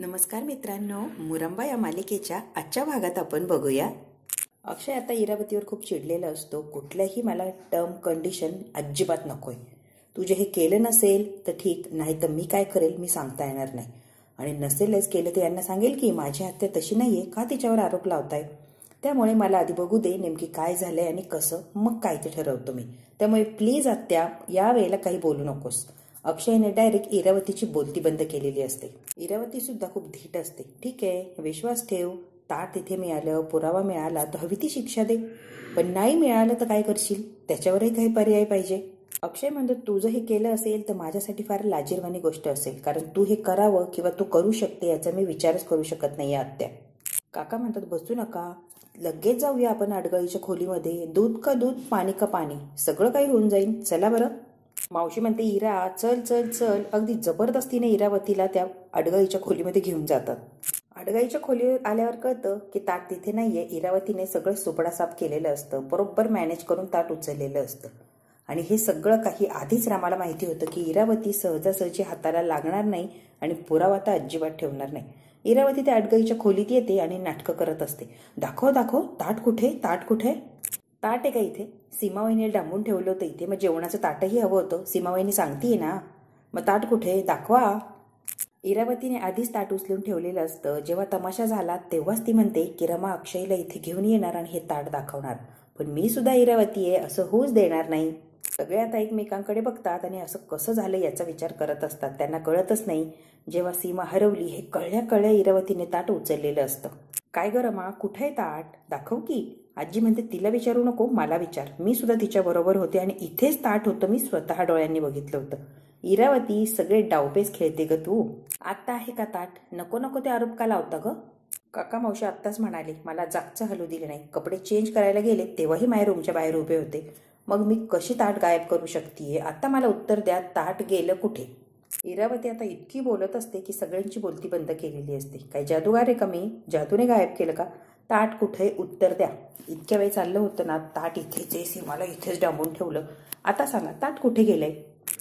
नमस्कार मित्रांनो, मुरंबा या मालिकेच्या आजच्या भागात आपण बघूया. अक्षय आता इरावतीवर खूप चिडलेला असतो. कुठल्याही मला टर्म कंडिशन अजिबात नकोय. तुझे हे केलं नसेल तर ठीक, नाही तर मी काय करेल मी सांगता येणार नाही. आणि नसेलच केलं तर यांना सांगेल की माझी हत्या तशी नाहीये, का तिच्यावर आरोप लावताय. त्यामुळे मला आधी बघू दे नेमकी काय झालंय आणि कसं, मग काय ते ठरवतो मी. त्यामुळे प्लीज आत्या या वेळेला काही बोलू नकोस. अक्षयने डायरेक्ट इरावतीची बोलती बंद केलेली असते. इरावती सुद्धा खूप धीट असते. ठीक आहे, विश्वास ठेव, ताट तिथे मिळालं, पुरावा मिळाला तर हवी ती शिक्षा दे. पण नाही मिळालं तर काय करशील, त्याच्यावरही काही पर्याय पाहिजे. अक्षय म्हणतो तुझं हे केलं असेल तर माझ्यासाठी फार लाजिरवाणी गोष्ट असेल, कारण तू हे करावं किंवा तू करू शकते याचा मी विचारच करू शकत नाही आत्या. काका म्हणतात बसू नका, लगेच जाऊया आपण अडगळीच्या खोलीमध्ये. दूध का दूध, पाणी का पाणी, सगळं काही होऊन जाईल. चला बरं. मावशी म्हणते इरा चल चल चल. अगदी जबरदस्तीने इरावतीला त्या अडगळीच्या खोलीमध्ये घेऊन जातात. अडगळीच्या खोलीवर आल्यावर कळतं की ताट तिथे नाहीये. इरावतीने सगळं सुपडा साफ केलेलं असतं, बरोबर मॅनेज करून ताट उचललेलं असतं. आणि हे सगळं काही आधीच रामाला माहिती होतं की इरावती सहजासहजी हाताला लागणार नाही आणि पुरावा तर अजिबात ठेवणार नाही. इरावती त्या अडगळीच्या खोलीत येते आणि नाटकं करत असते. दाखव दाखव, ताट कुठे, ताट कुठे. ताट आहे का इथे? सीमावहिनीने डांबून ठेवलं होतं इथे, मग जेवणाचं ताटही हवं होतं. सीमावहिनी सांगतीये ना, मग ताट कुठे दाखवा. इरावतीने आधीच ताट उचलून ठेवलेलं असतं. जेव्हा तमाशा झाला तेव्हाच ती म्हणते की रमा अक्षयला इथे घेऊन येणार आणि हे ताट दाखवणार. पण मी सुद्धा इरावती आहे असं होऊच देणार नाही. सगळे आता एकमेकांकडे बघतात आणि असं कसं झालं याचा विचार करत असतात. त्यांना कळतच नाही जेव्हा सीमा हरवली हे कळल्या कळल्या इरावतीने ताट उचललेलं असतं. काय ग रमा, कुठे आहे ताट, दाखव की. आजी म्हणते तिला विचारू नको, मला विचार, मी सुद्धा तिच्या बरोबर होते आणि इथेच ताट होतं, मी स्वतः डोळ्यांनी बघितलं होतं. इरावती सगळे डावपेच खेळते ग तू. आता आहे का ताट? नको नको ते आरोप का लावता ग. काका मावशी आत्ताच म्हणाले मला जागचं हलू दिले नाही. कपडे चेंज करायला गेले तेव्हाही माझ्या रूमच्या बाहेर उभे होते. मग मी कशी ताट गायब करू शकते? आता मला उत्तर द्या, ताट गेलं कुठे? इरावती आता इतकी बोलत असते की सगळ्यांची बोलती बंद केलेली असते. काही जादूगार आहे का मी? जादूने गायब केलं का? ताट कुठे, उत्तर द्या. इतक्या वेळ चाललं होतं ना, ताट इथेच आहे, सीमाला इथेच डांबून ठेवलं. आता सांगा ताट कुठे गेलंय?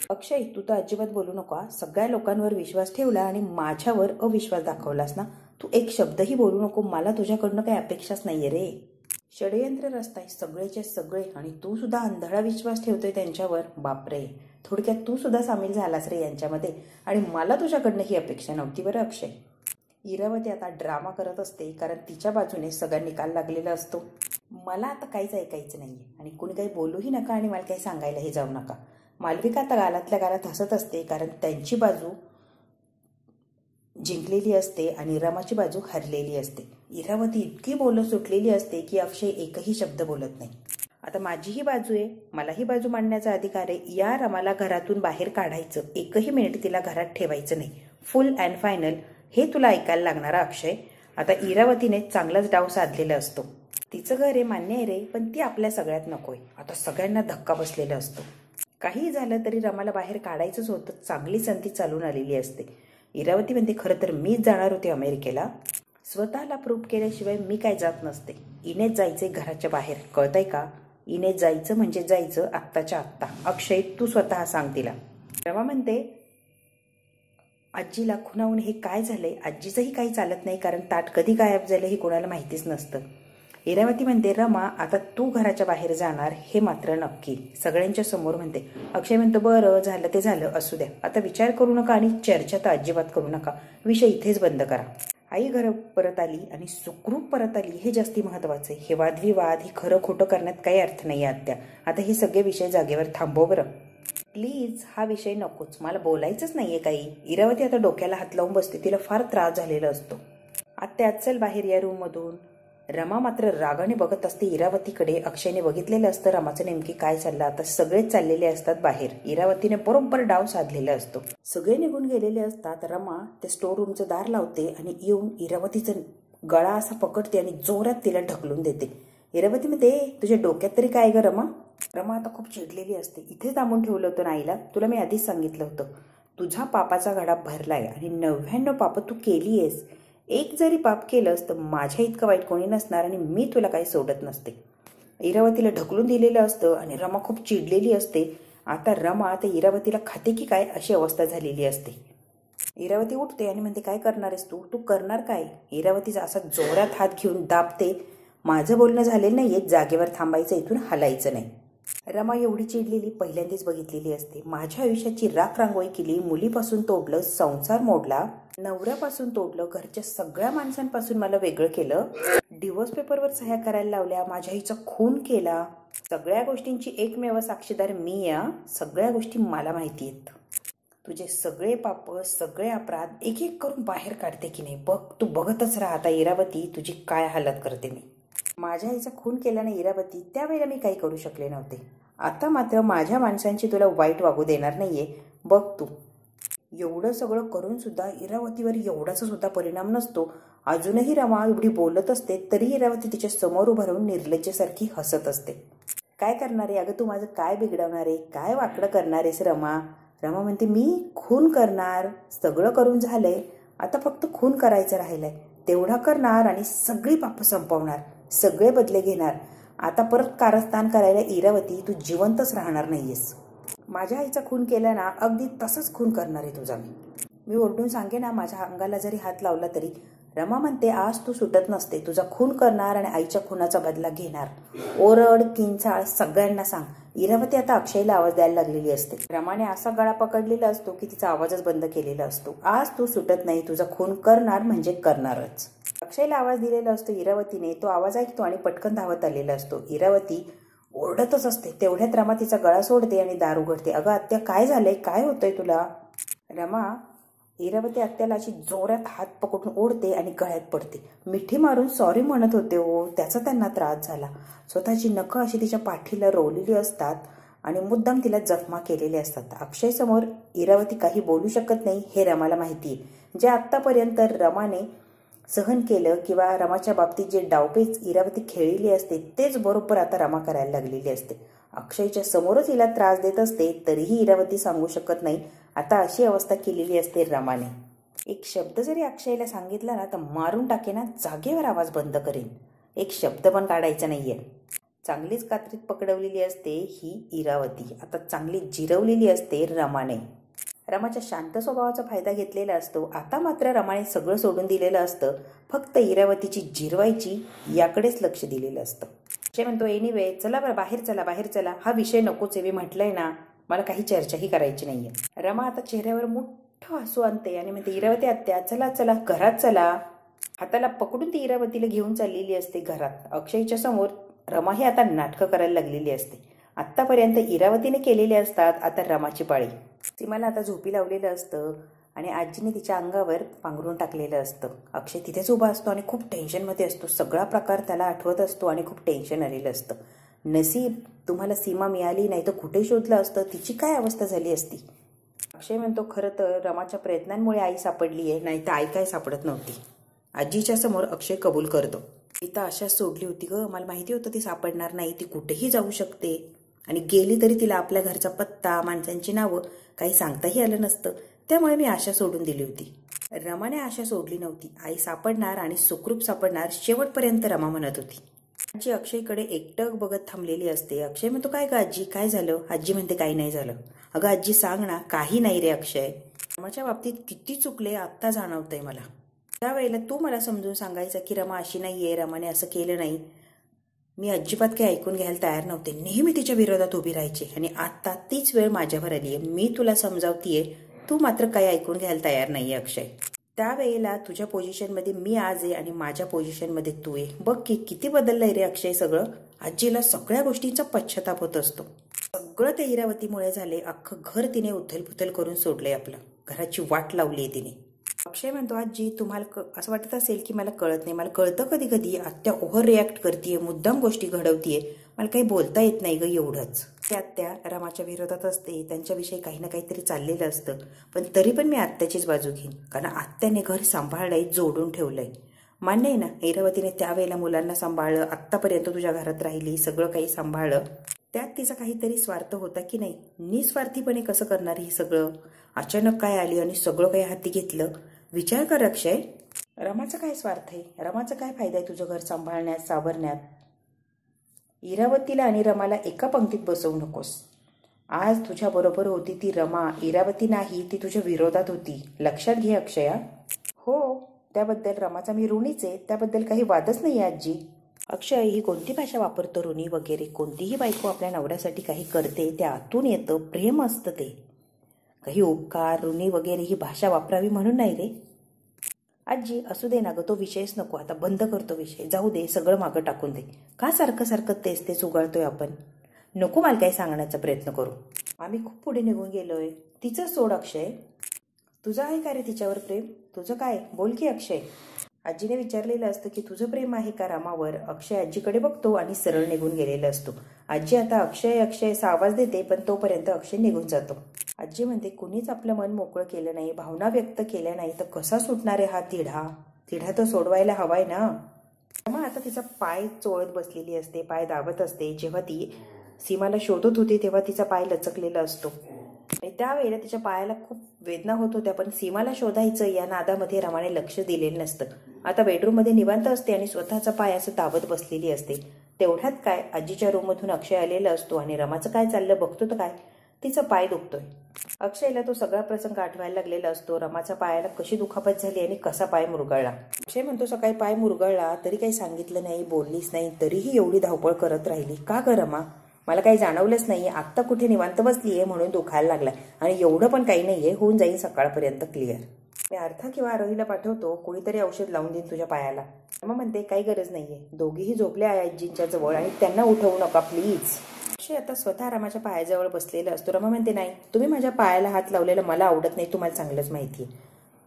अक्षय तू तर अजिबात बोलू नका. सगळ्या लोकांवर विश्वास ठेवला आणि माझ्यावर अविश्वास दाखवलास ना. तू एक शब्दही बोलू नको. मला तुझ्याकडनं काही अपेक्षाच नाहीये रे. षडयंत्र रस्ताय सगळेचे सगळे आणि तू सुद्धा अंधळा विश्वास ठेवतोय त्यांच्यावर. बापरे, थोडक्यात तू सुद्धा सामील झालास रे यांच्यामध्ये. आणि मला तुझ्याकडनं ही अपेक्षा नव्हती बरं अक्षय. इरावती आता ड्रामा करत असते कारण तिच्या बाजूने सगळा निकाल लागलेला असतो. मला आता काहीच ऐकायचं नाहीये आणि कुणी काही बोलूही नका आणि मला काही सांगायलाही जाऊ नका. मालविका आता गालातल्या गालात हसत असते कारण त्यांची बाजू जिंकलेली असते आणि रमाची बाजू हरलेली असते. इरावती इतकी बोलत सुटलेली असते की अक्षय एकही शब्द बोलत नाही. आता माझीही बाजू आहे, मलाही बाजू मांडण्याचा अधिकार आहे. या रमाला घरातून बाहेर काढायचं, एकही मिनिट तिला घरात ठेवायचं नाही. फुल अँड फायनल हे तुला ऐकायला लागणारा अक्षय. आता इरावतीने चांगलाच डाव साधलेला असतो. तिचं घर आहे मान्य आहे रे, पण ती आपल्या सगळ्यात नकोय. आता सगळ्यांना धक्का बसलेला असतो. काही झालं तरी रमाला बाहेर काढायचंच होतं. चांगली संधी चालून आलेली असते. इरावती म्हणते खरं तर मीच जाणार होते अमेरिकेला. स्वतःला प्रूव्ह केल्याशिवाय मी काय जात नसते. इनेच जायचंय घराच्या बाहेर, कळतंय का? इनेच जायचं म्हणजे जायचं आत्ताच्या आत्ता. अक्षय तू स्वतः सांग तिला. रमा म्हणते आजीला खुणावून हे काय झालंय? आजीचंही काही चालत नाही कारण ताट कधी गायब झालं हे कोणाला माहितीच नसतं. इरावती म्हणते रमा आता तू घराच्या बाहेर जाणार हे मात्र नक्की, सगळ्यांच्या समोर म्हणते. अक्षय म्हणतो बरं झालं ते झालं, असू द्या. आता विचार करू नका आणि चर्चा तर अजिबात करू नका. विषय इथेच बंद करा. आई घर परत आली आणि सुखरूप परत आली हे जास्ती महत्वाचं आहे. हे वादविवाद हे खरं खोटं करण्यात काही अर्थ नाही आत्या. आता हे सगळे विषय जागेवर थांबव बरं प्लीज. हा विषय नकोच, मला बोलायचंच नाहीये काही. इरावती आता डोक्याला हात लावून बसते. तिला फार त्रास झालेला असतो. आत्या चल बाहेर या रूम मधून. रमा मात्र रागाने बघत असते इरावतीकडे. अक्षयने बघितलेलं असतं रमाचं नेमकी काय चाललं. आता सगळेच चाललेले असतात बाहेर. इरावतीने बरोबर डाव साधलेला असतो. सगळे निघून गेलेले असतात. रमा त्या स्टोर रूमचं दार लावते आणि येऊन इरावतीचं गळा असा पकडते आणि जोरात तिला ढकलून देते. इरावती म्हणते तुझ्या डोक्यात तरी काय ग रमा? रमा आता खूप चिडलेली असते. इथेच थांबून ठेवलं होतं नाईला, तुला मी आधीच सांगितलं होतं. तुझा पापाचा घडा भरलाय आणि 99 पाप तू केली आहेस. एक जरी पाप केलंस तर माझ्या इतकं वाईट कोणी नसणार आणि मी तुला काही सोडत नसते. इरावतीला ढकलून दिलेलं असतं आणि रमा खूप चिडलेली असते. आता रमा आता इरावतीला खाते की काय अशी अवस्था झालेली असते. इरावती उठते आणि म्हणते काय करणार आहेस तू तू करणार काय? इरावतीचा असा जोरात हात घेऊन दाबते. माझं बोलणं झालेलं नाहीये, जागेवर थांबायचं, इथून हलायचं नाही. रमा एवढी चिडलेली पहिल्यांदाच बघितलेली असते. माझ्या आयुष्याची राख रांगोळी केली, मुलीपासून तोडलं, संसार मोडला, नवऱ्यापासून तोडलं, घरच्या सगळ्या माणसांपासून मला वेगळं केलं, डिवोर्स पेपरवर सह्या करायला लावल्या, माझ्या आईचा खून केला. सगळ्या गोष्टींची एकमेव साक्षीदार मी या. सगळ्या गोष्टी मला माहिती आहेत. तुझे सगळे पाप, सगळे अपराध एक एक करून बाहेर काढते की नाही बघ. तू बघतच राहा आता इरावती तुझी काय हालत करते मी. माझ्या आईचा खून केल्याने इरावती, त्यावेळेला मी काही करू शकले नव्हते. आता मात्र माझ्या माणसांची तुला वाईट वागू देणार नाहीये बघ तू. एवढं सगळं करून सुद्धा इरावतीवर एवढाचा सुद्धा परिणाम नसतो. अजूनही रमा एवढी बोलत असते तरी इरावती तिच्या समोर उभं राहून निर्लज्जेसारखी हसत असते. काय करणार आहे अगं तू, माझं काय बिघडवणार आहे, काय वाकडं करणार आहेस रमा? रमा म्हणते मी खून करणार, सगळं करून झालंय, आता फक्त खून करायचं राहिलंय, तेवढा करणार आणि सगळी पाप संपवणार, सगळे बदले घेणार. आता परत कारस्थान करायला इरावती तू जिवंतच राहणार नाहीयेस. माझ्या आईचा खून केला ना, अगदी तसंच खून करणार आहे तुझा मी ओरडून सांगे ना, माझ्या अंगाला जरी हात लावला तरी. रमा म्हणते आज तू सुटत नसते, तुझा खून करणार आणि आईच्या खुनाचा बदला घेणार. ओरड किंचाळ सगळ्यांना सांग. इरावती आता अक्षयला आवाज द्यायला लागलेली असते. रमाने असा गळा पकडलेला असतो की तिचा आवाजच बंद केलेला असतो. आज तू सुटत नाही, तुझा खून करणार म्हणजे करणारच. अक्षयला आवाज दिलेला असतो इरावतीने, तो आवाज ऐकतो आणि पटकन धावत आलेला असतो. इरावती ओरडतच असते. तेवढ्यात रमा तिचा गळा सोडते आणि दार उघडते. अगं आत्या काय झालंय, काय होतंय तुला? रमा इरावती आत्याला अशी जोरात हात पकडून ओढते आणि गळ्यात पडते. मिठी मारून सॉरी म्हणत होते हो, त्याचा त्यांना त्रास झाला. स्वतःची नखं अशी तिच्या पाठीला रोवलेली असतात आणि मुद्दाम तिला जखमा केलेले असतात. अक्षय समोर इरावती काही बोलू शकत नाही हे रमाला माहिती आहे. जे आत्तापर्यंत रमाने सहन केलं किंवा रमाच्या बाबतीत जे डावपेच इरावती खेळलेली असते तेच बरोबर आता रमा करायला लागलेली असते. अक्षयच्या समोरच हिला त्रास देत असते तरीही इरावती सांगू शकत नाही. आता अशी अवस्था केलेली असते रमाने. एक शब्द जरी अक्षयला सांगितला ना तर मारून टाकेना, जागेवर आवाज बंद करेन. एक शब्द पण काढायचा नाहीये. चांगलीच कात्रीत पकडवलेली असते ही इरावती, आता चांगली जिरवलेली असते रमाने. रमाच्या शांत स्वभावाचा फायदा घेतलेला असतो. आता मात्र रमाने सगळं सोडून दिलेलं असतं, फक्त इरावतीची जिरवायची याकडेच लक्ष दिलेलं असतं. अक्षय म्हणतो एनिवे चला बरं बाहेर चला, बाहेर चला, हा विषय नकोच, मी म्हटलंय ना, मला काही चर्चाही करायची नाहीये. रमा आता चेहऱ्यावर मोठं हसू आणते आणि म्हणते इरावती आत्या चला चला घरात चला. हाताला पकडून ती इरावतीला घेऊन चाललेली असते घरात. अक्षयच्या समोर रमा ही आता नाटकं करायला लागलेली असते. आत्तापर्यंत इरावतीने केलेले असतात, आता रमाची पाळी. सीमाला आता झोपी लावलेलं असतं आणि आजीने तिच्या अंगावर पांघरून टाकलेलं असतं. अक्षय तिथेच उभा असतो आणि खूप टेन्शनमध्ये असतो. सगळा प्रकार त्याला आठवत असतो आणि खूप टेन्शन आलेलं असतं. नसीब तुम्हाला सीमा मिळाली, नाही तर कुठे शोधलं असतं, तिची काय अवस्था झाली असती. अक्षय म्हणतो खरं तर रमाच्या प्रयत्नांमुळे आई सापडली आहे, नाही तर आई काय सापडत नव्हती. आजीच्या समोर अक्षय कबूल करतो. ती तर अशाच सोडली होती ग, मला माहिती होतं ती सापडणार नाही, ती कुठेही जाऊ शकते आणि गेली तरी तिला आपल्या घरचा पत्ता, माणसांची नावं काही सांगताही आलं नसतं, त्यामुळे मी आशा सोडून दिली होती. रमाने आशा सोडली नव्हती. आई सापडणार आणि सुखरूप सापडणार शेवटपर्यंत रमा म्हणत होती. आजी अक्षयकडे एकटक बघत थांबलेली असते. अक्षय म्हणतो काय ग आजी, काय झालं? आजी म्हणते काही नाही झालं. अगं आजी सांग ना. काही नाही रे अक्षय, रमाच्या बाबतीत किती चुकले आत्ता जाणवतंय मला. त्यावेळेला तू मला समजून सांगायचं की रमा अशी नाहीये, रमाने असं केलं नाही. मी अजिबात काही ऐकून घ्यायला तयार नव्हते, नेहमी तिच्या विरोधात उभी राहायचे आणि आता तीच वेळ माझ्यावर आली आहे. मी तुला समजावतीये, तू मात्र काही ऐकून घ्यायला तयार नाहीये अक्षय. त्यावेळेला तुझ्या पोझिशनमध्ये मी आज आहे आणि माझ्या पोझिशनमध्ये तू आहे. बघ की किती बदललंय रे अक्षय सगळं. आजीला सगळ्या गोष्टींचा पश्चाताप होत असतो. सगळं ते इरावतीमुळे झाले. अख्खं घर तिने उथलपुथल करून सोडलंय, आपलं घराची वाट लावली आहे तिने. अक्षय म्हणतो आजी तुम्हाला असं वाटत असेल की मला कळत नाही. मला कळतं कधी कधी. आत्या ओव्हर रिॲक्ट करतीये, मुद्दाम गोष्टी घडवतीये, मला काही बोलता येत नाही ग एवढंच. ती आत्या रमाच्या विरोधात असते, त्यांच्याविषयी काही ना काहीतरी चाललेलं असतं, पण तरी पण मी आत्याचीच बाजू घेईन, कारण आत्याने घर सांभाळलंय, जोडून ठेवलंय. मान्य आहे ना, इरावतीने त्यावेळेला मुलांना सांभाळलं, आत्तापर्यंत तुझ्या घरात राहिली, सगळं काही सांभाळलं, त्यात तिचा काहीतरी स्वार्थ होता की नाही? निस्वार्थीपणे कसं करणार हे सगळं? अचानक काय आली आणि सगळं काही हाती घेतलं? विचार कर अक्षय, रमाचा काय स्वार्थ आहे? रमाचा काय फायदा आहे तुझं घर सांभाळण्यात, सावरण्यात? इरावतीला आणि रमाला एका पंक्तीत बसवू नकोस. आज तुझ्या बरोबर होती ती रमा, इरावती नाही, ती तुझ्या विरोधात होती. लक्षात घे अक्षया. हो, त्याबद्दल रमाचा मी ऋणीच आहे, त्याबद्दल काही वादच नाही आजी. अक्षय, ही कोणती भाषा वापरतो ऋणी वगैरे? कोणतीही बायको आपल्या नवऱ्यासाठी काही करते ते आतून येतं, प्रेम असतं ते. काही उपकार ऋणी वगैरे ही भाषा वापरावी म्हणून नाही रे. आजी असू दे ना ग, तो विषयच नको आता, बंद करतो विषय, जाऊ दे, सगळं मागं टाकून दे. का सारखं सारखं तेच तेच उगाळतोय आपण? नको मला काही सांगण्याचा प्रयत्न करू. आम्ही खूप पुढे निघून गेलोय. तिचं सोड अक्षय. तुझं आहे का रे तिच्यावर प्रेम? तुझं काय? बोल की अक्षय. आजीने विचारलेलं असतं की तुझं प्रेम आहे का रामावर. अक्षय आजीकडे बघतो आणि सरळ निघून गेलेलं असतो. आजी आता अक्षय अक्षयचा आवाज देते, पण तोपर्यंत अक्षय निघून जातो. आजी म्हणते, कुणीच आपलं मन मोकळं केलं नाही, भावना व्यक्त केल्या नाही, तर कसा सुटणार आहे हा तिढा? तिढा तर सोडवायला हवाय ना. मग आता तिचा पाय चोळत बसलेली असते, पाय दाबत असते. जेव्हा ती सीमाला शोधत होती तेव्हा तिचा पाय लचकलेला असतो आणि त्यावेळेला तिच्या पायाला खूप वेदना होत होत्या, पण सीमाला शोधायचं या नादामध्ये रमाने लक्ष दिलेलं नसतं. आता बेडरूममध्ये निवांत असते आणि स्वतःचा पाय असं दाबत बसलेली असते. तेवढ्यात काय आजीच्या रूममधून अक्षय आलेला असतो आणि रमाचं काय चाललं बघतो तर काय, तिचा पाय दुखतोय. अक्षयला तो सगळा प्रसंग आठवायला लागलेला असतो. रमाच्या पायाला कशी दुखापत झाली आणि कसा पाय मुरगळला. अक्षय म्हणतो, सकाळी पाय मुरगळला तरी काही सांगितलं नाही, बोललीच नाही, तरीही एवढी धावपळ करत राहिली का ग रमा? मला काही जाणवलंच नाही, आत्ता कुठे निवांत बसलीये म्हणून दुखायला लागलाय, आणि एवढं पण काही नाहीये, होऊन जाईल सकाळपर्यंत क्लिअर. मी अर्था किंवा आरोहीला पाठवतो, कोणीतरी औषध लावून देईन तुझ्या पायाला. रमा म्हणते, काही गरज नाहीये, दोघीही झोपले आहे आजींच्या जवळ आणि त्यांना उठवू नका प्लीज. अक्षय आता स्वतः रमाच्या पायाजवळ बसलेला असतो. रमा म्हणते, नाही, तुम्ही माझ्या पायाला हात लावलेला मला आवडत नाही, तुम्हाला चांगलंच माहितीये.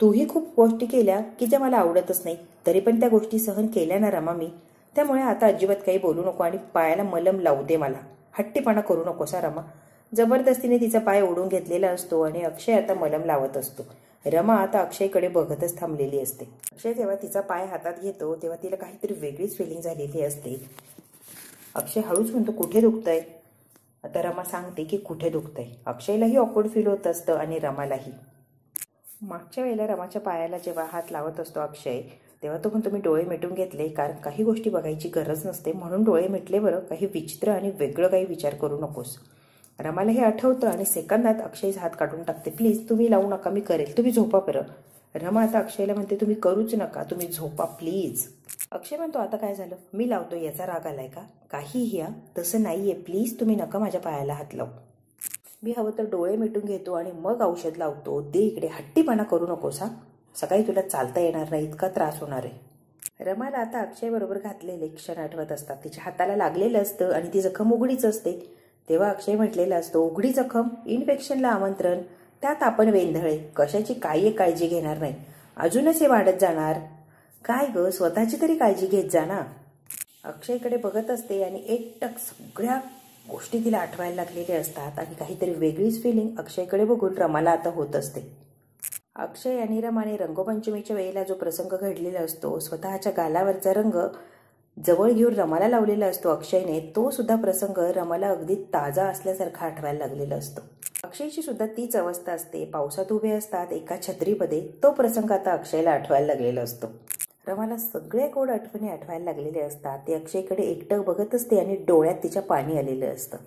तूही खूप गोष्टी केल्या की ज्या मला आवडतच नाही, तरी पण त्या गोष्टी सहन केल्या ना रमा मी, त्यामुळे आता अजिबात काही बोलू नको आणि पायाला मलम लावू दे मला. हट्टीपणा करू नकोसा रमा. जबरदस्तीने तिचा पाय ओढून घेतलेला असतो आणि अक्षय आता मलम लावत असतो. रमा आता अक्षयकडे बघतच थांबलेली असते. अक्षय जेव्हा तिचा पाय हातात घेतो तेव्हा तिला काहीतरी वेगळीच फिलिंग झालेली असते. अक्षय हळूच म्हणतो, कुठे दुखतंय? आता रमा सांगते की कुठे दुखतंय. अक्षयलाही ऑकवर्ड फील होत असतं आणि रमालाही. मागच्या वेळेला रमाच्या पायाला जेव्हा हात लावत असतो अक्षय, तेव्हा तो म्हणतो, मी डोळे मिटून घेतले, कारण काही गोष्टी बघायची गरज नसते म्हणून डोळे मिटले बरं, काही विचित्र आणि वेगळं काही विचार करू नकोस. रमाला हे आठवतं आणि सेकंदात अक्षय हात काढून टाकते. प्लीज तुम्ही लावू नका, मी करेल, तुम्ही झोपा बरं. रमा आता अक्षयला म्हणते, तुम्ही करूच नका, तुम्ही झोपा प्लीज. अक्षय म्हणतो, आता काय झालं, मी लावतो याचा राग आलाय का? काहीही तसं नाहीये, प्लीज तुम्ही नका माझ्या पायाला हात लावू. मी हवं तर डोळे मिटून घेतो आणि मग औषध लावतो, दे इकडे, हट्टीपणा करू नकोस हा. सकाळी तुला चालता येणार नाही, इतका त्रास होणार आहे. रमाला आता अक्षय बरोबर घातलेले क्षण आठवत असतात. तिच्या हाताला लागलेलं असतं आणि ती जखम उघडीच असते. तेव्हा अक्षय म्हटलेलं असतं, उघडी जखम, इन्फेक्शनला आमंत्रण, त्यात आपण वेंधळे, कशाची काही काळजी घेणार नाही, अजूनच हे वाढत जाणार. काय ग, स्वतःची तरी काळजी घेत जा ना. अक्षयकडे बघत असते आणि एकटक सगळ्या गोष्टी तिला आठवायला लागलेल्या असतात आणि काहीतरी वेगळीच फिलिंग अक्षयकडे बघून रमाला आता होत असते. अक्षय आणि रमाने रंगपंचमीच्या वेळेला जो प्रसंग घडलेला असतो, स्वतःच्या गालावरचा रंग जवळ घेऊन रमाला लावलेला असतो अक्षयने, तो सुद्धा प्रसंग रमाला अगदी ताजा असल्यासारखा आठवायला लागलेला असतो. अक्षयची सुद्धा तीच अवस्था असते, पावसात उभे असतात एका छत्रीमध्ये, तो प्रसंग आता अक्षयला आठवायला लागलेला असतो. रमाला सगळे गोड आठवणी आठवायला लागलेले असतात. ते अक्षयकडे एकटक बघत असते आणि डोळ्यात तिच्या पाणी आलेलं असतं.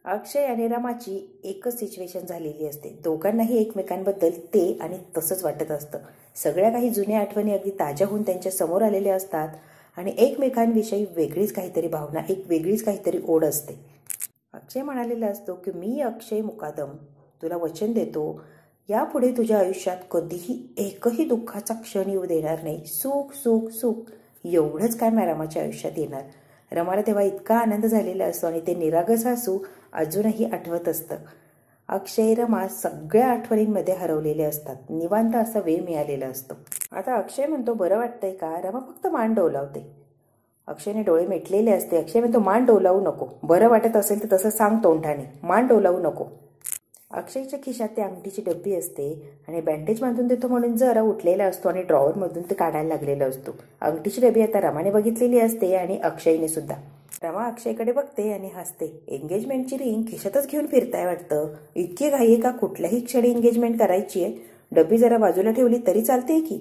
अक्षय आणि रमाची एकच सिच्युएशन झालेली असते. दोघांनाही एकमेकांबद्दल ते आणि तसंच वाटत असतं. सगळ्या काही जुन्या आठवणी अगदी ताज्या होऊन त्यांच्या समोर आलेल्या असतात आणि एकमेकांविषयी वेगळीच काहीतरी भावना, एक वेगळीच काहीतरी ओढ असते. अक्षय म्हणालेला असतो की मी अक्षय मुकादम तुला वचन देतो, यापुढे तुझ्या आयुष्यात कधीही एकही दुःखाचा क्षण येऊ देणार नाही. सुख सुख सुख एवढंच काय रमाच्या आयुष्यात येणार. रमाला तेव्हा इतका आनंद झालेला असतो आणि ते निरागस हसू अजूनही आठवत असतं. अक्षय रमा सगळ्या आठवणींमध्ये हरवलेले असतात. निवांत असा वेळ मिळालेला असतो. आता अक्षय म्हणतो, बरं वाटतंय का? रमा फक्त मान डोलावते. अक्षयने डोळे मिटलेले असते. अक्षय म्हणतो, मान डोलावू नको, बरं वाटत असेल तर तसं सांग तोंडाने, मान डोलावू नको. अक्षयच्या खिशात ते अंगठीची डब्बी असते आणि बँडेज बांधून देतो म्हणून जरा उठलेला असतो आणि ड्रॉवरमधून ते काढायला लागलेला असतो. अंगठीची डब्बी आता रमाने बघितलेली असते आणि अक्षयने सुद्धा. रमा अक्षयकडे बघते आणि हसते. एंगेजमेंटची रिंग खिशातच घेऊन फिरताय वाटतं. इतकी घाई का कुठल्याही क्षणी एंगेजमेंट करायची आहे? डब्बी जरा बाजूला ठेवली तरी चालते की.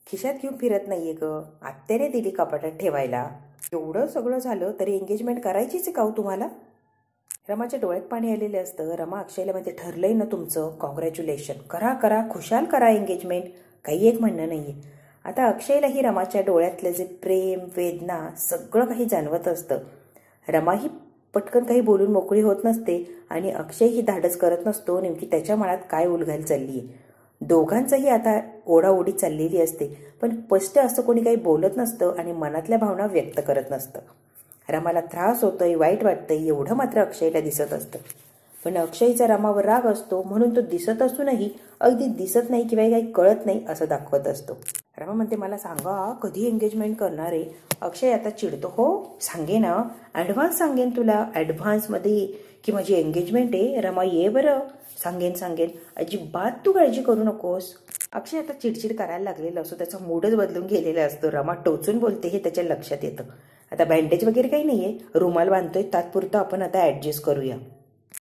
खिशात घेऊन फिरत नाहीये ग, आत्याने दिली कपाटात ठेवायला. एवढं सगळं झालं तरी एंगेजमेंट करायचीच आहे का हो तुम्हाला? रमाच्या डोळ्यात पाणी आलेलं असतं. रमा अक्षयला म्हणते, ठरलंय ना तुमचं, कॉंग्रॅच्युलेशन, करा करा, खुशाल करा एंगेजमेंट, काही एक म्हणणं नाहीये. आता अक्षयलाही रमाच्या डोळ्यातलं जे प्रेम, वेदना सगळं काही जाणवत असतं. रमाही पटकन काही बोलून मोकळी होत नसते आणि अक्षयही धाडस करत नसतो नेमकी त्याच्या मनात काय उलघाल चालली आहे. दोघांचंही आता ओढाओढी चाललेली असते, पण स्पष्ट असं कोणी काही बोलत नसतं आणि मनातल्या भावना व्यक्त करत नसतं. रमाला त्रास होतोय, वाईट वाटतंय एवढं मात्र अक्षयला दिसत असतं. पण अक्षयचा रमावर राग असतो म्हणून तो दिसत असूनही अगदी दिसत नाही किंवा काही कळत नाही असं दाखवत असतो. रमा म्हणते, मला सांगा कधी एंगेजमेंट करणार आहे. अक्षय आता चिडतो, हो सांगे ना, ॲडव्हान्स सांगेन तुला, ॲडव्हान्समध्ये की माझी एंगेजमेंट आहे. रमा ये बरं, सांगेन, अजिबात तू काळजी करू नकोस. अक्षय आता चिडचिड करायला लागलेला असतो, त्याचा मूडच बदलून गेलेला असतो. रमा टोचून बोलते हे त्याच्या लक्षात येतं. आता बँडेज वगैरे काही नाहीये, रुमाल बांधतोय, तात्पुरतं आपण आता ॲडजस्ट करूया.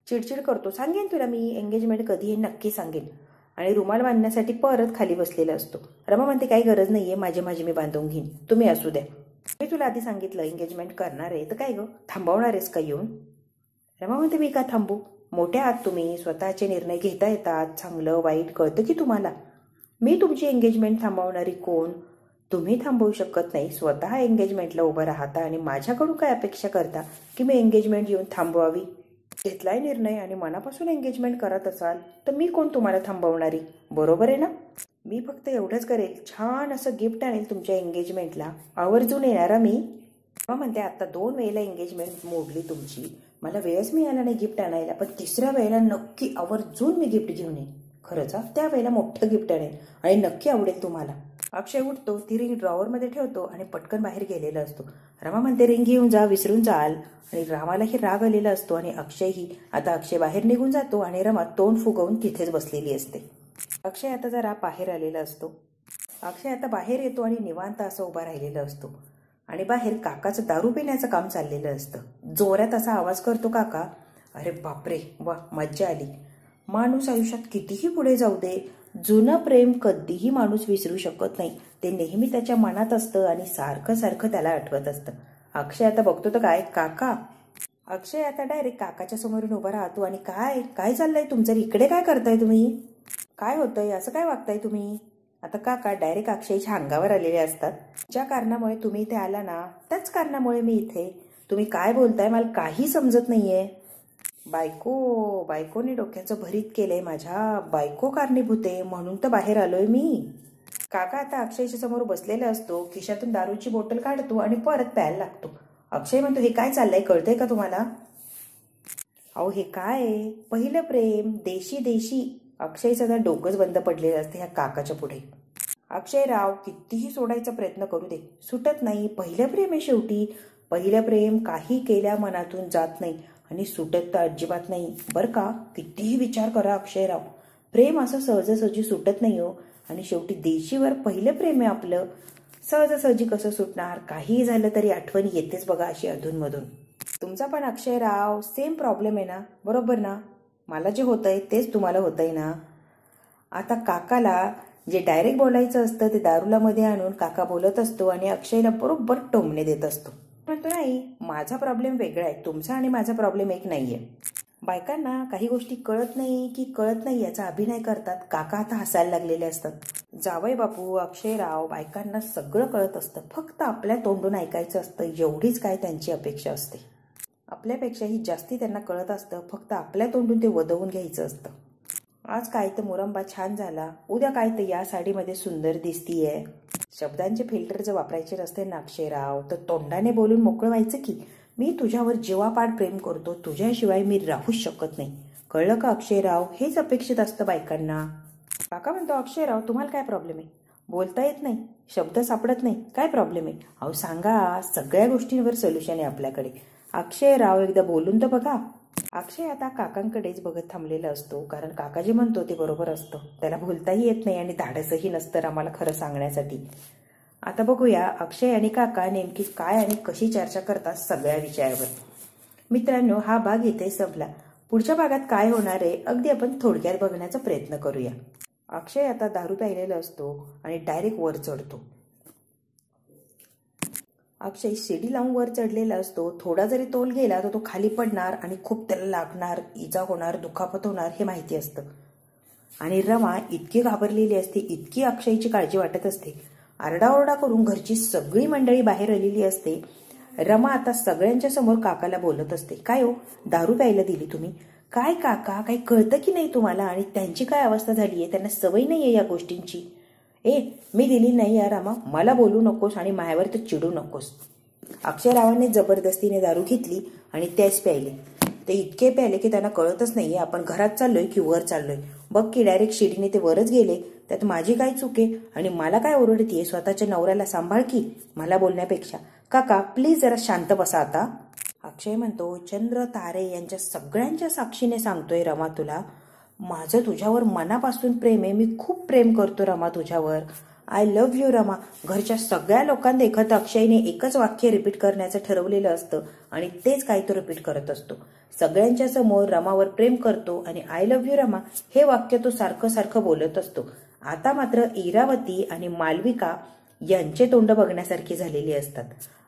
चिडचिड करतो, सांगेन तुला मी एंगेजमेंट कधी आहे नक्की सांगेन, आणि रुमाल बांधण्यासाठी परत खाली बसलेला असतो. रमा म्हणते, काही गरज नाहीये, माझी मी बांधून घेईन, तुम्ही असू द्या. मी तुला आधी सांगितलं एंगेजमेंट करणार आहे तर काय ग, थांबवणार आहेस का येऊन. रमा म्हणते, मी का थांबू, मोठ्या आहात तुम्ही, स्वतःचे निर्णय घेता येतात, चांगलं वाईट कळतं की तुम्हाला. मी तुमची एंगेजमेंट थांबवणारी कोण, तुम्ही थांबवू शकत नाही, स्वतः एंगेजमेंटला उभं राहता आणि माझ्याकडून काय अपेक्षा करता की मी एंगेजमेंट येऊन थांबवावी. घेतलाय निर्णय आणि मनापासून एंगेजमेंट करत असाल तर मी कोण तुम्हाला थांबवणारी, बरोबर आहे ना. मी फक्त एवढंच करेल, छान असं गिफ्ट आणेल तुमच्या एंगेजमेंटला, आवर्जून येणारा मी. म्हणते, आता 2 वेळेला एंगेजमेंट मोडली तुमची, मला वेळच मिळाला नाही गिफ्ट आणायला, पण तिसऱ्या वेळेला नक्की आवर्जून मी गिफ्ट घेऊन येईन. खरंच त्या वेळेला मोठं गिफ्ट आणेल आणि नक्की आवडेल तुम्हाला. अक्षय उठतो, ती रिंग ड्रॉवरमध्ये ठेवतो आणि पटकन बाहेर गेलेला असतो. रमा म्हणते, रिंग घेऊन जा, विसरून जाल. आणि रामालाही राग आलेला असतो आणि अक्षयही. आता अक्षय बाहेर निघून जातो आणि रमा तोंड फुगवून तिथेच बसलेली असते. अक्षय आता जरा बाहेर आलेला असतो. अक्षय आता बाहेर येतो आणि निवांत असं उभा राहिलेला असतो आणि बाहेर काकाचं दारू पिण्याचं काम चाललेलं असतं. जोरात असा आवाज करतो काका. अरे बापरे, वा मज्जा आली. माणूस आयुष्यात कितीही पुढे जाऊ दे, जुनं प्रेम कधीही माणूस विसरू शकत नाही, ते नेहमी त्याच्या मनात असतं आणि सारखं सारखं त्याला आठवत असतं. अक्षय आता बघतो तर काय, काका. अक्षय आता डायरेक्ट काकाच्या समोरून उभा राहतो आणि काय चाललंय तुमचं, इकडे काय करताय तुम्ही, काय होतंय, असं काय वागताय तुम्ही. आता काका डायरेक्ट अक्षयच्या अंगावर आलेले असतात. ज्या कारणामुळे तुम्ही इथे आला ना, त्याच कारणामुळे मी इथे, तुम्ही काय बोलताय मला काही समजत नाहीये. बायकोने डोक्याचं भरीत केलंय, माझ्या बायको कारणीभूत आहे म्हणून तर बाहेर आलोय मी. काका आता अक्षयच्या समोर बसलेला असतो, खिशातून दारूची बॉटल काढतो आणि परत प्यायला लागतो. अक्षय म्हणतो, हे काय चाललंय, कळतंय का तुम्हाला. अहो हे काय, पहिलं प्रेम, देशी. अक्षयचं तर डोकंच बंद पडलेलं असते ह्या काकाच्या पुढे. अक्षयराव कितीही सोडायचा प्रयत्न करू दे, सुटत नाही. पहिलं प्रेम आहे शेवटी, पहिलं प्रेम काही केल्या मनातून जात नाही आणि सुटत तर अजिबात नाही बरं का. कितीही विचार करा अक्षयराव, प्रेम असं सहजासहजी सुटत नाही हो. आणि शेवटी देशीवर पहिलं प्रेम आहे आपलं, सहजासहजी कसं सुटणार, काहीही झालं तरी आठवण येतेच बघा अशी अधूनमधून. तुमचा पण अक्षयराव सेम प्रॉब्लेम आहे ना, बरोबर ना. मला जे होतंय तेच तुम्हाला होतंय ना. आता काकाला जे डायरेक्ट बोलायचं असतं ते दारूला मध्ये आणून काका बोलत असतो आणि अक्षयला बरोबर टोमणे देत असतो. म्हणतो, नाही माझा प्रॉब्लेम वेगळा आहे, तुमचा आणि माझा प्रॉब्लेम एक नाहीये. बायकांना काही गोष्टी कळत नाही याचा अभिनय करतात. काका आता हसायला लागलेले असतात. जावई बापू, अक्षयराव, बायकांना सगळं कळत असतं, फक्त आपल्या तोंडून ऐकायचं असतं, एवढीच काय त्यांची अपेक्षा असते. आपल्यापेक्षाही जास्ती त्यांना कळत असतं, फक्त आपल्या तोंडून ते वदवून घ्यायचं असतं. आज काय तर मुरंबा छान झाला, उद्या काय तर या साडीमध्ये सुंदर दिसतीये. शब्दांचे फिल्टर जर वापरायचे नसते ना अक्षयराव, तर तोंडाने बोलून मोकळं व्हायचं की मी तुझ्यावर जीवापाड प्रेम करतो, तुझ्याशिवाय मी राहूच शकत नाही. कळलं का अक्षयराव, हेच अपेक्षित असतं बायकांना. काका म्हणतो, अक्षयराव तुम्हाला काय प्रॉब्लेम आहे, बोलता येत नाही, शब्द सापडत नाही, काय प्रॉब्लेम आहे. अहो सांगा, सगळ्या गोष्टींवर सोल्युशन आहे आपल्याकडे. अक्षयराव एकदा बोलून तर बघा. अक्षय आता काकांकडेच बघत थांबलेला असतो, कारण काका जे म्हणतो ते बरोबर असतं. त्याला बोलताही येत नाही आणि धाडसही नसतं आम्हाला खरं सांगण्यासाठी. आता बघूया अक्षय आणि काका नेमकी काय आणि कशी चर्चा करतात सगळ्या विषयावर. मित्रांनो, हा भाग इथे संपला. पुढच्या भागात काय होणार आहे अगदी आपण थोडक्यात बघण्याचा प्रयत्न करूया. अक्षय आता दारू प्यायलेला असतो आणि डायरेक्ट वर चढतो. अक्षय शिडी लावून वर चढलेला असतो. थोडा जरी तोल गेला तर तो खाली पडणार आणि खूप त्याला लागणार, इजा होणार, दुखापत होणार हे माहिती असतं. आणि रमा इतकी घाबरलेली असते, इतकी अक्षयची काळजी वाटत असते. आरडाओरडा करून घरची सगळी मंडळी बाहेर आलेली असते. रमा आता सगळ्यांच्या समोर काकाला बोलत असते. काय हो, दारू प्यायला दिली तुम्ही? काय काका, काही कळतं की नाही तुम्हाला? आणि त्यांची काय अवस्था झाली आहे, त्यांना सवय नाहीये या गोष्टींची. मी दिली नाही या रमा, मला बोलू नकोस आणि मायावर तर चिडू नकोस. अक्षयरावांनी जबरदस्तीने दारू घेतली आणि तेच प्यायले. ते इतके प्यायले की त्यांना कळतच नाहीये आपण घरात चाललोय की वर चाललोय. बघ की डायरेक्ट शिडीने ते वरच गेले. त्यात माझी काय चूक आहे? आणि मला काय ओरडतीये? स्वतःच्या नवऱ्याला सांभाळ की मला बोलण्यापेक्षा. काका प्लीज जरा शांत बसा आता. अक्षय म्हणतो, चंद्र तारे यांच्या सगळ्यांच्या साक्षीने सांगतोय रमा तुला, माझं तुझ्यावर मनापासून प्रेम आहे. मी खूप प्रेम करतो रमा तुझ्यावर. I love you Rama. घरच्या सगळ्या लोकांदेखत अक्षयने एकच वाक्य रिपीट करण्याचं ठरवलेलं असतं आणि तेच काही तो रिपीट करत असतो. सगळ्यांच्या समोर रमावर प्रेम करतो आणि आय लव्ह यू रमा हे वाक्य तो सारखं सारखं बोलत असतो. आता मात्र इरावती आणि मालविका यांचे तोंड बघण्यासारखी झालेली असतात.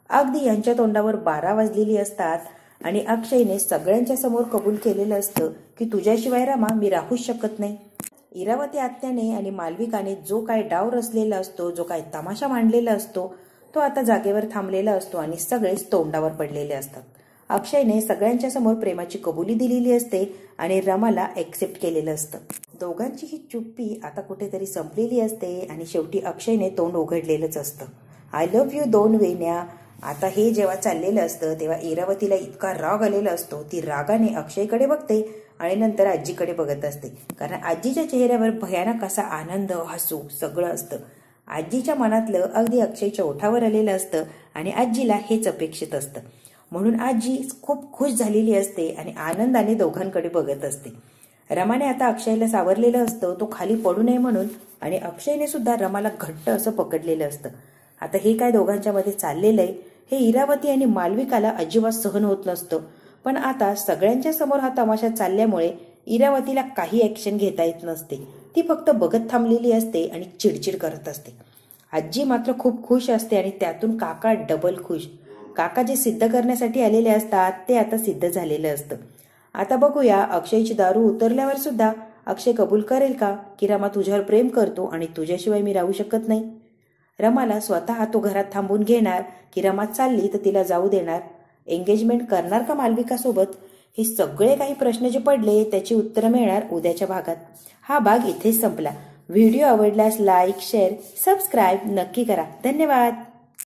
अगदी यांच्या तोंडावर 12 वाजलेली असतात आणि अक्षयने सगळ्यांच्या समोर कबूल केलेलं असतं की तुझ्याशिवाय रमा मी राहूच शकत नाही. इरावती आत्याने आणि मालविकाने जो काय डाव रचलेला असतो, जो काय तमाशा मांडलेला असतो, तो आता जागेवर थांबलेला असतो आणि सगळेच तोंडावर पडलेले असतात. अक्षयने सगळ्यांच्या समोर प्रेमाची कबुली दिलेली असते आणि रमाला एक्सेप्ट केलेलं असतं. दोघांची ही चुप्पी आता कुठेतरी संपलेली असते आणि शेवटी अक्षयने तोंड उघडलेलंच असतं. आय लव्ह यू 2 वेण्या. आता हे जेव्हा चाललेलं असतं तेव्हा इरावतीला इतका राग आलेला असतो. ती रागाने अक्षयकडे बघते आणि नंतर आजीकडे बघत असते. कारण आजीच्या चेहऱ्यावर भयानक असा आनंद, हसू सगळं असतं. आजीच्या मनातलं अगदी अक्षयच्या ओठावर आलेलं असतं आणि आजीला हेच अपेक्षित असतं. म्हणून आजी खूप खुश झालेली असते आणि आनंदाने दोघांकडे बघत असते. रमाने आता अक्षयला सावरलेलं असतं, तो खाली पडू नये म्हणून, आणि अक्षयने सुद्धा रमाला घट्ट असं पकडलेलं असतं. आता हे काय दोघांच्या मध्ये चाललेलं आहे हे इरावती आणि मालविकाला अजिबात सहन होत नसतं. पण आता सगळ्यांच्या समोर हा तमाशा चालल्यामुळे इरावतीला काही ऍक्शन घेता येत नसते. ती फक्त बघत थांबलेली असते आणि चिडचिड करत असते. आजी मात्र खूप खुश असते आणि त्यातून काका डबल खुश. काका जे सिद्ध करण्यासाठी आलेले असतात ते आता सिद्ध झालेलं असतं. आता बघूया अक्षयची दारू उतरल्यावर सुद्धा अक्षय कबूल करेल का की रमा तुझ्यावर प्रेम करतो आणि तुझ्याशिवाय मी राहू शकत नाही. रमाला स्वतः तो घरात थांबून घेणार की रमा चालली तर तिला जाऊ देणार. एंगेजमेंट करणार का मालविका सोबत? हे सगळे काही प्रश्न जे पडले त्याची उत्तरं मिळणार उद्याच्या भागात. हा भाग इथेच संपला. व्हिडिओ आवडल्यास लाईक, शेअर, सबस्क्राईब नक्की करा. धन्यवाद.